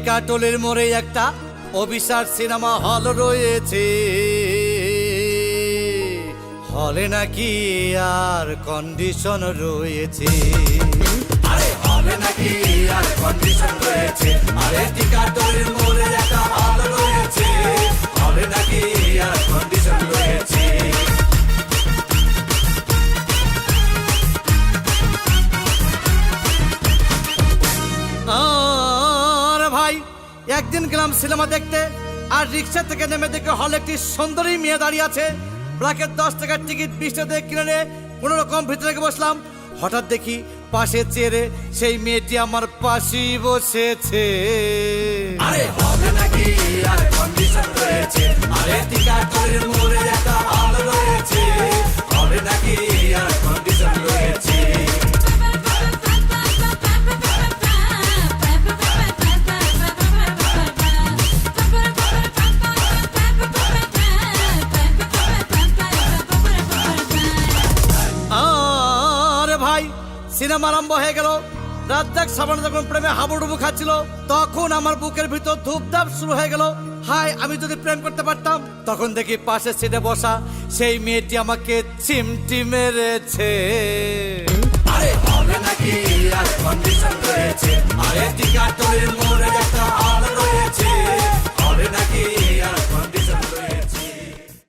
টিকাটলের মোড়ে একটা অভিশাপ সিনেমা হল রয়েছে, হলে নাকি আর কন্ডিশন রয়েছে। আরে হলে নাকি আর কন্ডিশন রয়েছে, আরে টিকাটলের মোড়ে একটা হল রয়েছে, হলে নাকি আর কন্ডিশন রয়েছে। ভাই একদিন গেলাম সিনেমা দেখতে, আর রিক্সা থেকে নেমে দেখে হলে একটি সুন্দরী মেয়ে দাঁড়িয়ে আছে। ব্ল্যাকের 10 টাকার টিকিট 20 টাকা দিয়ে কিনে নিয়ে কোনো রকম ভিতরে বসলাম। হঠাৎ দেখি পাশে চেয়ারে সেই মেয়েটি আমার পাশেই বসেছে। আরে হবে নাকি আর কন্ডিশন রয়েছে, আরে টিকাটলের মোড়ে একটা হল রয়েছে, হবে নাকি আর কন্ডিশন রয়েছে। সিনেমা আরম্ভ হয়ে গেল। রাজ্জাক সাবানা যখন প্রেমে হাবুডুবু খাচ্ছিল, তখন আমার বুকের ভিতর ধূপধাপ শুরু হয়ে গেল। হাই, আমি যদি প্রেম করতে পারতাম। তখন দেখি পাশে সিটে বসা সেই মেয়েটি আমাকে চিমটি মেরেছে। আরে হবে নাকি আর কন্ডিশন রয়েছে, আরে টিকাটলের মোড়ে একটা হল রয়েছে, হবে নাকি আর